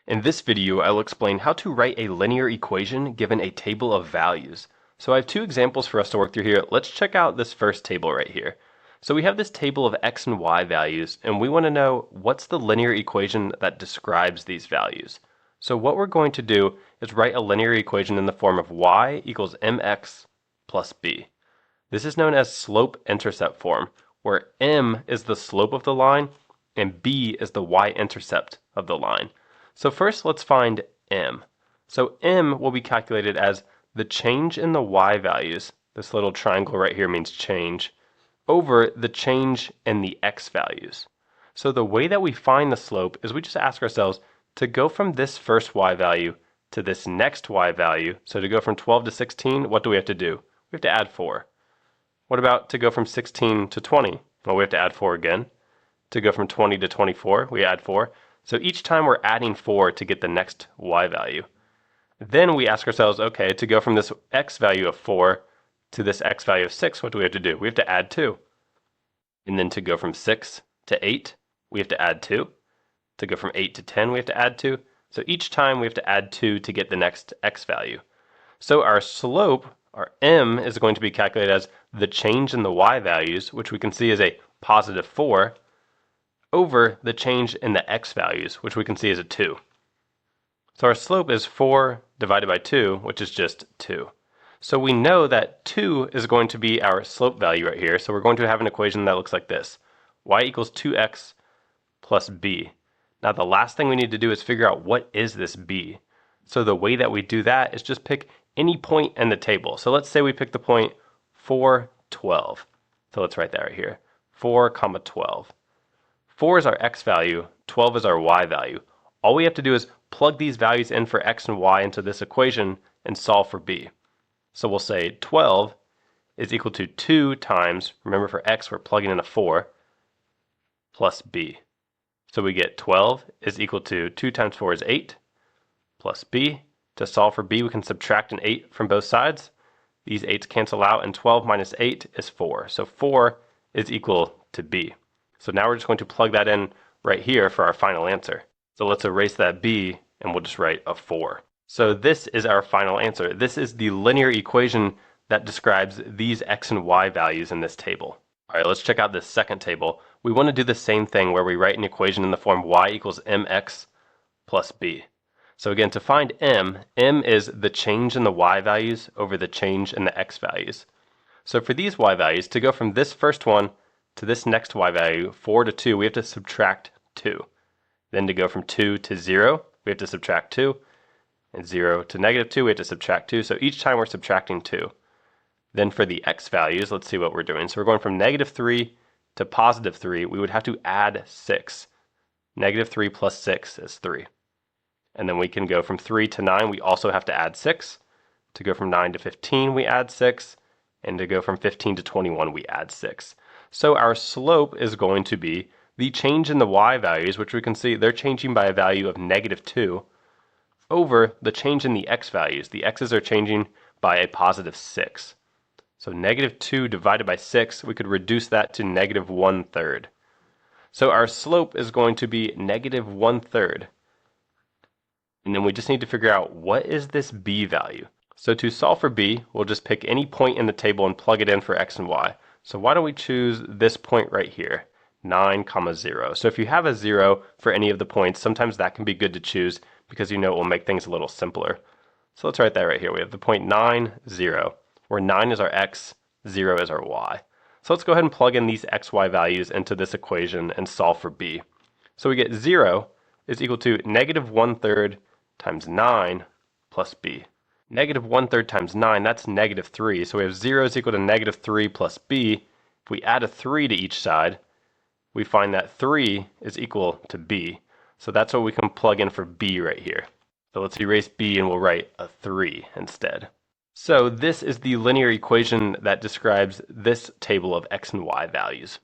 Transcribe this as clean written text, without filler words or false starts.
In this video, I'll explain how to write a linear equation given a table of values. So I have two examples for us to work through here. Let's check out this first table right here. So we have this table of x and y values, and we want to know what's the linear equation that describes these values. So what we're going to do is write a linear equation in the form of y equals mx plus b. This is known as slope-intercept form, where m is the slope of the line and b is the y-intercept of the line. So first let's find m. So m will be calculated as the change in the y values, this little triangle right here means change, over the change in the x values. So the way that we find the slope is we just ask ourselves to go from this first y value to this next y value. So to go from 12 to 16, what do we have to do? We have to add 4. What about to go from 16 to 20? Well, we have to add 4 again. To go from 20 to 24, we add 4. So each time we're adding 4 to get the next y value. Then we ask ourselves, okay, to go from this x value of 4 to this x value of 6, what do we have to do? We have to add 2. And then to go from 6 to 8, we have to add 2. To go from 8 to 10, we have to add 2. So each time we have to add 2 to get the next x value. So our slope, our m, is going to be calculated as the change in the y values, which we can see is a positive 4, over the change in the x values, which we can see as a 2. So our slope is 4 divided by 2, which is just 2. So we know that 2 is going to be our slope value right here, so we're going to have an equation that looks like this. Y equals 2x plus b. Now the last thing we need to do is figure out what is this b. So the way that we do that is just pick any point in the table. So let's say we pick the point 4, 12. So let's write that right here. 4, 12. 4 is our x value, 12 is our y value. All we have to do is plug these values in for x and y into this equation and solve for b. So we'll say 12 is equal to 2 times, remember for x we're plugging in a 4, plus b. So we get 12 is equal to 2 times 4 is 8, plus b. To solve for b we can subtract an 8 from both sides. These 8's cancel out and 12 minus 8 is 4. So 4 is equal to b. So now we're just going to plug that in right here for our final answer. So let's erase that b and we'll just write a 4. So this is our final answer. This is the linear equation that describes these x and y values in this table. All right, let's check out this second table. We want to do the same thing where we write an equation in the form y equals mx plus b. So again, to find m is the change in the y values over the change in the x values. So for these y values, to go from this first one to this next y value, 4 to 2, we have to subtract 2. Then to go from 2 to 0, we have to subtract 2. And 0 to negative 2, we have to subtract 2. So each time we're subtracting 2. Then for the x values, let's see what we're doing. So we're going from negative 3 to positive 3. We would have to add 6. Negative 3 plus 6 is 3. And then we can go from 3 to 9, we also have to add 6. To go from 9 to 15, we add 6. And to go from 15 to 21, we add 6. So our slope is going to be the change in the y values, which we can see they're changing by a value of negative 2, over the change in the x values. The x's are changing by a positive 6. So negative 2 divided by 6, we could reduce that to negative 1/3. So our slope is going to be negative 1/3. And then we just need to figure out what is this b value. So to solve for b, we'll just pick any point in the table and plug it in for x and y. So why don't we choose this point right here, 9, 0. So if you have a 0 for any of the points, sometimes that can be good to choose because you know it will make things a little simpler. So let's write that right here. We have the point 9, 0, where 9 is our x, 0 is our y. So let's go ahead and plug in these x, y values into this equation and solve for b. So we get 0 is equal to negative 1/3 times 9 plus b. Negative 1/3 times 9, that's negative 3. So we have 0 is equal to negative 3 plus b. If we add a 3 to each side, we find that 3 is equal to b. So that's what we can plug in for b right here. So let's erase b and we'll write a 3 instead. So this is the linear equation that describes this table of x and y values.